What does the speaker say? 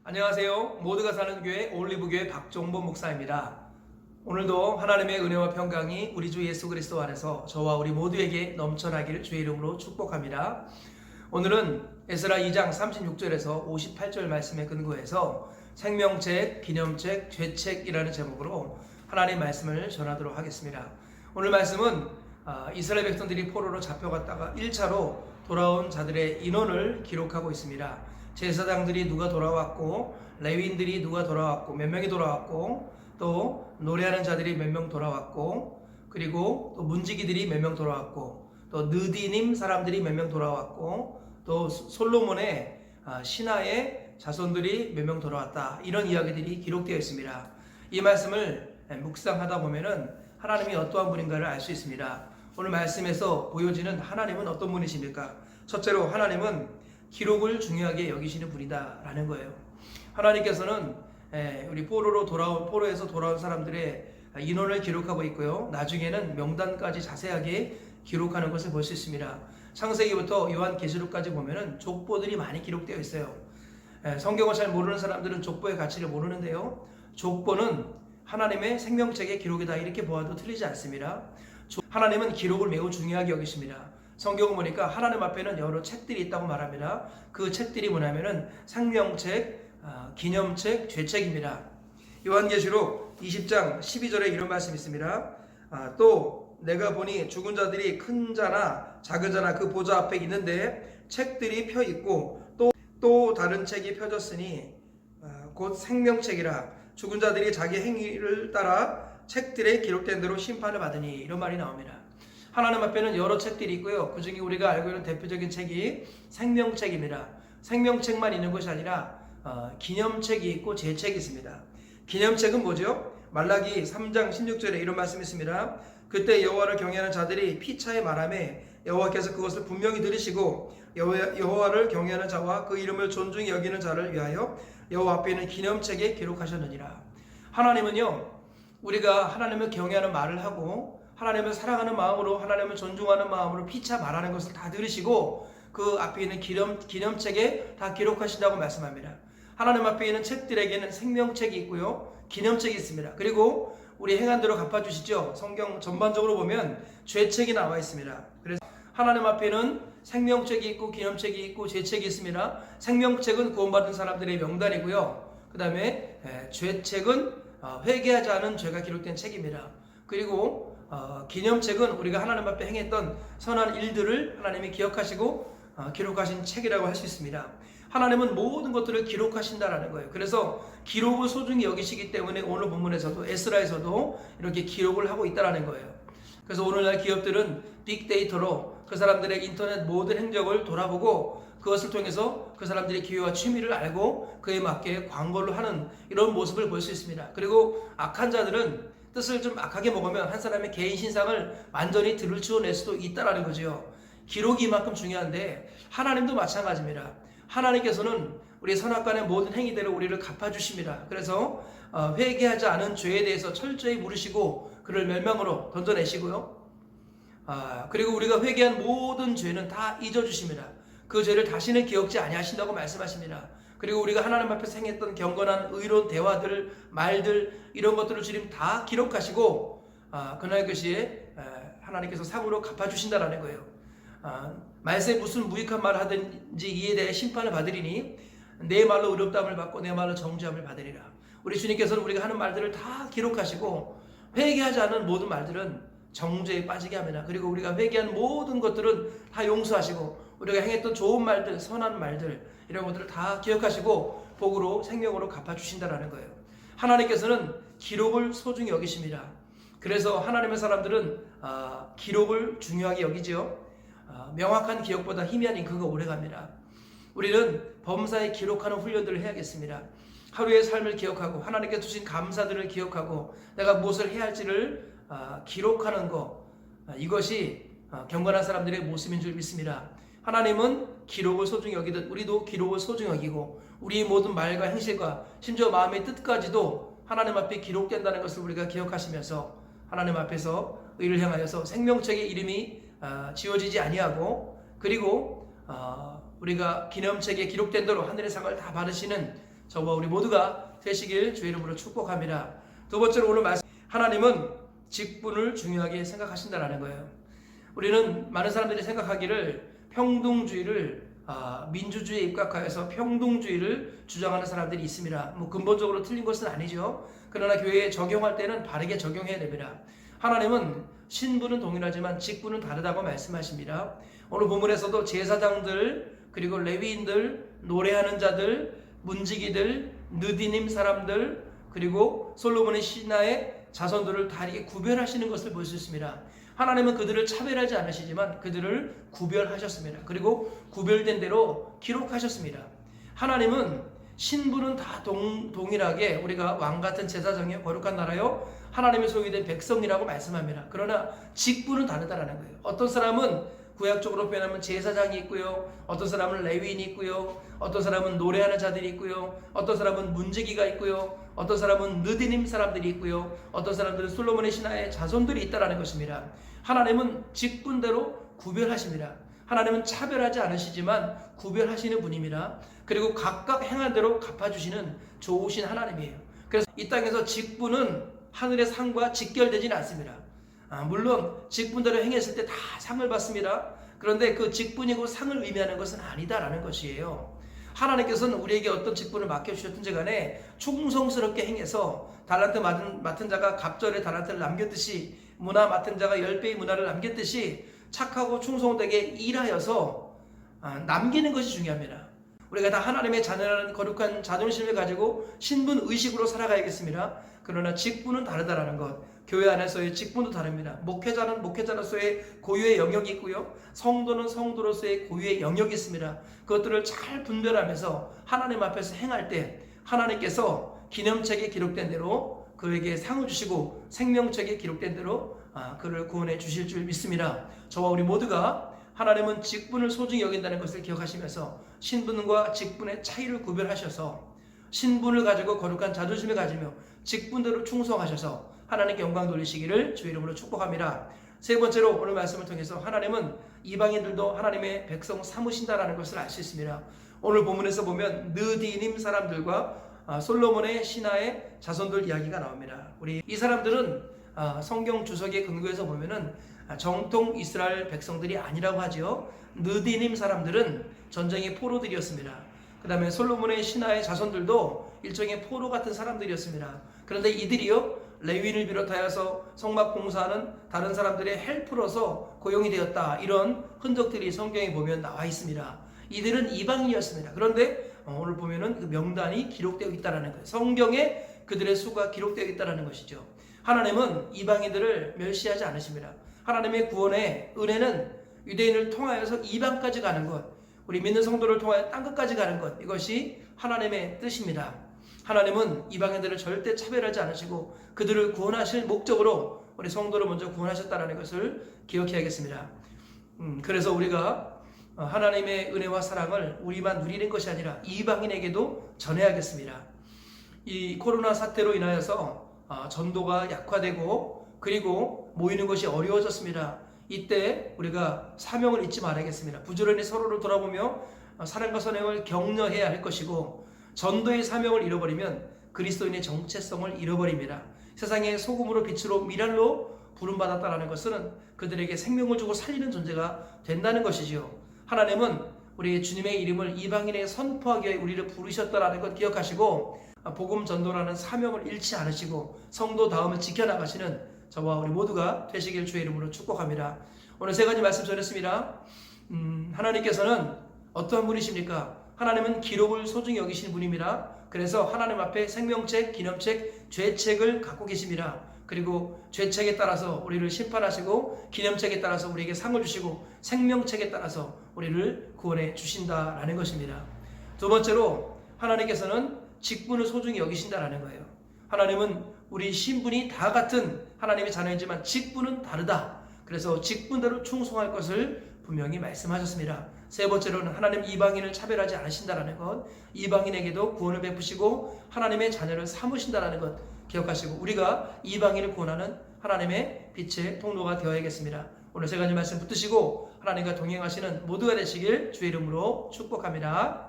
안녕하세요. 모두가 사는 교회 올리브교회 박종범 목사입니다. 오늘도 하나님의 은혜와 평강이 우리 주 예수 그리스도 안에서 저와 우리 모두에게 넘쳐나기를 주의 이름으로 축복합니다. 오늘은 에스라 2장 36절에서 58절 말씀에 근거해서 생명책, 기념책, 죄책이라는 제목으로 하나님의 말씀을 전하도록 하겠습니다. 오늘 말씀은 이스라엘 백성들이 포로로 잡혀갔다가 1차로 돌아온 자들의 인원을 기록하고 있습니다. 제사장들이 누가 돌아왔고, 레위인들이 누가 돌아왔고, 몇 명이 돌아왔고, 또 노래하는 자들이 몇 명 돌아왔고, 그리고 또 문지기들이 몇 명 돌아왔고, 또 느디님 사람들이 몇 명 돌아왔고, 또 솔로몬의 신하의 자손들이 몇 명 돌아왔다. 이런 이야기들이 기록되어 있습니다. 이 말씀을 묵상하다 보면은 하나님이 어떠한 분인가를 알 수 있습니다. 오늘 말씀에서 보여지는 하나님은 어떤 분이십니까? 첫째로 하나님은 기록을 중요하게 여기시는 분이다 라는 거예요. 하나님께서는 우리 포로에서 돌아온 사람들의 인원을 기록하고 있고요. 나중에는 명단까지 자세하게 기록하는 것을 볼 수 있습니다. 창세기부터 요한계시록까지 보면은 족보들이 많이 기록되어 있어요. 성경을 잘 모르는 사람들은 족보의 가치를 모르는데요. 족보는 하나님의 생명책의 기록이다 이렇게 보아도 틀리지 않습니다. 하나님은 기록을 매우 중요하게 여기십니다. 성경을 보니까 하나님 앞에는 여러 책들이 있다고 말합니다. 그 책들이 뭐냐면은 생명책, 기념책, 죄책입니다. 요한계시록 20장 12절에 이런 말씀이 있습니다. 또 내가 보니 죽은 자들이 큰 자나 작은 자나 그 보좌 앞에 있는데 책들이 펴 있고 또 다른 책이 펴졌으니 곧 생명책이라 죽은 자들이 자기 행위를 따라 책들에 기록된 대로 심판을 받으니 이런 말이 나옵니다. 하나님 앞에는 여러 책들이 있고요. 그 중에 우리가 알고 있는 대표적인 책이 생명책입니다. 생명책만 있는 것이 아니라 기념책이 있고 죄책이 있습니다. 기념책은 뭐죠? 말라기 3장 16절에 이런 말씀이 있습니다. 그때 여호와를 경외하는 자들이 피차에 말하매 여호와께서 그것을 분명히 들으시고 여호와를 경외하는 자와 그 이름을 존중히 여기는 자를 위하여 여호와 앞에 있는 기념책에 기록하셨느니라. 하나님은요, 우리가 하나님을 경외하는 말을 하고 하나님을 사랑하는 마음으로 하나님을 존중하는 마음으로 피차 말하는 것을 다 들으시고 그 앞에 있는 기념책에 다 기록하신다고 말씀합니다. 하나님 앞에 있는 책들에게는 생명책이 있고요, 기념책이 있습니다. 그리고 우리 행한대로 갚아주시죠. 성경 전반적으로 보면 죄책이 나와 있습니다. 그래서 하나님 앞에는 생명책이 있고 기념책이 있고 죄책이 있습니다. 생명책은 구원받은 사람들의 명단이고요. 그 다음에 죄책은 회개하지 않은 죄가 기록된 책입니다. 그리고 기념책은 우리가 하나님 앞에 행했던 선한 일들을 하나님이 기억하시고 기록하신 책이라고 할 수 있습니다. 하나님은 모든 것들을 기록하신다라는 거예요. 그래서 기록을 소중히 여기시기 때문에 오늘 본문에서도 에스라에서도 이렇게 기록을 하고 있다라는 거예요. 그래서 오늘날 기업들은 빅데이터로 그 사람들의 인터넷 모든 행적을 돌아보고 그것을 통해서 그 사람들의 기회와 취미를 알고 그에 맞게 광고를 하는 이런 모습을 볼 수 있습니다. 그리고 악한 자들은 뜻을 좀 악하게 먹으면 한 사람의 개인 신상을 완전히 들추어낼 수도 있다라는 거죠. 기록이 이만큼 중요한데 하나님도 마찬가지입니다. 하나님께서는 우리 선악간의 모든 행위대로 우리를 갚아주십니다. 그래서 회개하지 않은 죄에 대해서 철저히 물으시고 그를 멸망으로 던져내시고요. 그리고 우리가 회개한 모든 죄는 다 잊어주십니다. 그 죄를 다시는 기억지 아니하신다고 말씀하십니다. 그리고 우리가 하나님 앞에서 행했던 경건한 의로운 대화들, 말들 이런 것들을 주님 다 기록하시고 그날 그 시에 하나님께서 상으로 갚아주신다라는 거예요. 말세 무슨 무익한 말을 하든지 이에 대해 심판을 받으리니 내 말로 의롭다함을 받고 내 말로 정죄함을 받으리라. 우리 주님께서는 우리가 하는 말들을 다 기록하시고 회개하지 않은 모든 말들은 정죄에 빠지게 합니다. 그리고 우리가 회개한 모든 것들은 다 용서하시고 우리가 행했던 좋은 말들, 선한 말들 이런 것들을 다 기억하시고 복으로 생명으로 갚아주신다라는 거예요. 하나님께서는 기록을 소중히 여기십니다. 그래서 하나님의 사람들은 기록을 중요하게 여기지요. 명확한 기억보다 희미한 잉크가 오래갑니다. 우리는 범사에 기록하는 훈련들을 해야겠습니다. 하루의 삶을 기억하고 하나님께 주신 감사들을 기억하고 내가 무엇을 해야 할지를 기록하는 것, 이것이 경건한 사람들의 모습인 줄 믿습니다. 하나님은 기록을 소중히 여기듯 우리도 기록을 소중히 여기고 우리의 모든 말과 행실과 심지어 마음의 뜻까지도 하나님 앞에 기록된다는 것을 우리가 기억하시면서 하나님 앞에서 의를 향하여서 생명책의 이름이 지워지지 아니하고 그리고 우리가 기념책에 기록된 대로 하늘의 상을 다 받으시는 저와 우리 모두가 되시길 주의 이름으로 축복합니다. 두 번째로 오늘 말씀, 하나님은 직분을 중요하게 생각하신다라는 거예요. 우리는 많은 사람들이 생각하기를 평등주의를 민주주의에 입각하여서 평등주의를 주장하는 사람들이 있습니다. 근본적으로 틀린 것은 아니죠. 그러나 교회에 적용할 때는 바르게 적용해야 됩니다. 하나님은 신분은 동일하지만 직분은 다르다고 말씀하십니다. 오늘 본문에서도 제사장들, 그리고 레위인들, 노래하는 자들, 문지기들, 느디님 사람들, 그리고 솔로몬의 신하의 자손들을 다르게 구별하시는 것을 볼 수 있습니다. 하나님은 그들을 차별하지 않으시지만 그들을 구별하셨습니다. 그리고 구별된 대로 기록하셨습니다. 하나님은 신분은 다 동일하게 우리가 왕같은 제사장이요 거룩한 나라요 하나님의 소유된 백성이라고 말씀합니다. 그러나 직분은 다르다라는 거예요. 어떤 사람은 구약적으로 표현하면 제사장이 있고요, 어떤 사람은 레위인이 있고요, 어떤 사람은 노래하는 자들이 있고요, 어떤 사람은 문지기가 있고요, 어떤 사람은 느디님 사람들이 있고요, 어떤 사람들은 솔로몬의 신하의 자손들이 있다라는 것입니다. 하나님은 직분대로 구별하십니다. 하나님은 차별하지 않으시지만 구별하시는 분입니다. 그리고 각각 행한 대로 갚아주시는 좋으신 하나님이에요. 그래서 이 땅에서 직분은 하늘의 상과 직결되지는 않습니다. 물론 직분대로 행했을 때 다 상을 받습니다. 그런데 그 직분이고 상을 의미하는 것은 아니다라는 것이에요. 하나님께서는 우리에게 어떤 직분을 맡겨주셨든지 간에 충성스럽게 행해서 달란트 맡은 자가 갑절의 달란트를 남겼듯이, 문화 맡은 자가 10배의 문화를 남겼듯이 착하고 충성되게 일하여서 남기는 것이 중요합니다. 우리가 다 하나님의 자녀라는 거룩한 자존심을 가지고 신분 의식으로 살아가야겠습니다. 그러나 직분은 다르다라는 것, 교회 안에서의 직분도 다릅니다. 목회자는 목회자로서의 고유의 영역이 있고요, 성도는 성도로서의 고유의 영역이 있습니다. 그것들을 잘 분별하면서 하나님 앞에서 행할 때 하나님께서 기념책에 기록된 대로 그에게 상을 주시고 생명책에 기록된 대로 그를 구원해 주실 줄 믿습니다. 저와 우리 모두가 하나님은 직분을 소중히 여긴다는 것을 기억하시면서 신분과 직분의 차이를 구별하셔서 신분을 가지고 거룩한 자존심을 가지며 직분대로 충성하셔서 하나님께 영광 돌리시기를 주의 이름으로 축복합니다. 세 번째로 오늘 말씀을 통해서 하나님은 이방인들도 하나님의 백성 삼으신다라는 것을 알 수 있습니다. 오늘 본문에서 보면 느디님 사람들과 솔로몬의 신하의 자손들 이야기가 나옵니다. 우리 이 사람들은 성경 주석에 근거해서 보면은 정통 이스라엘 백성들이 아니라고 하죠. 느디님 사람들은 전쟁의 포로들이었습니다. 그 다음에 솔로몬의 신하의 자손들도 일종의 포로 같은 사람들이었습니다. 그런데 이들이요, 레위인을 비롯하여서 성막 공사하는 다른 사람들의 헬프로서 고용이 되었다, 이런 흔적들이 성경에 보면 나와 있습니다. 이들은 이방인이었습니다. 그런데 오늘 보면은 그 명단이 기록되어 있다는 거예요. 성경에 그들의 수가 기록되어 있다는 것이죠. 하나님은 이방인들을 멸시하지 않으십니다. 하나님의 구원의 은혜는 유대인을 통하여서 이방까지 가는 것, 우리 믿는 성도를 통하여 땅끝까지 가는 것, 이것이 하나님의 뜻입니다. 하나님은 이방인들을 절대 차별하지 않으시고 그들을 구원하실 목적으로 우리 성도를 먼저 구원하셨다는 것을 기억해야겠습니다. 그래서 우리가 하나님의 은혜와 사랑을 우리만 누리는 것이 아니라 이방인에게도 전해야겠습니다. 이 코로나 사태로 인하여서 전도가 약화되고 그리고 모이는 것이 어려워졌습니다. 이때 우리가 사명을 잊지 말아야겠습니다. 부지런히 서로를 돌아보며 사랑과 선행을 격려해야 할 것이고, 전도의 사명을 잃어버리면 그리스도인의 정체성을 잃어버립니다. 세상의 소금으로 빛으로 미랄로 부름받았다는 것은 그들에게 생명을 주고 살리는 존재가 된다는 것이지요. 하나님은 우리 주님의 이름을 이방인에게 선포하기 위해 우리를 부르셨다는 것 기억하시고 복음 전도라는 사명을 잃지 않으시고 성도다움을 지켜나가시는 저와 우리 모두가 되시길 주의 이름으로 축복합니다. 오늘 세 가지 말씀 전했습니다. 하나님께서는 어떠한 분이십니까? 하나님은 기록을 소중히 여기시는 분입니다. 그래서 하나님 앞에 생명책, 기념책, 죄책을 갖고 계십니다. 그리고 죄책에 따라서 우리를 심판하시고 기념책에 따라서 우리에게 상을 주시고 생명책에 따라서 우리를 구원해 주신다라는 것입니다. 두 번째로 하나님께서는 직분을 소중히 여기신다라는 거예요. 하나님은 우리 신분이 다 같은 하나님의 자녀이지만 직분은 다르다. 그래서 직분대로 충성할 것을 분명히 말씀하셨습니다. 세 번째로는 하나님 이방인을 차별하지 않으신다라는 것, 이방인에게도 구원을 베푸시고 하나님의 자녀를 삼으신다라는 것 기억하시고 우리가 이방인을 구원하는 하나님의 빛의 통로가 되어야겠습니다. 오늘 세 가지 말씀 붙드시고 하나님과 동행하시는 모두가 되시길 주의 이름으로 축복합니다.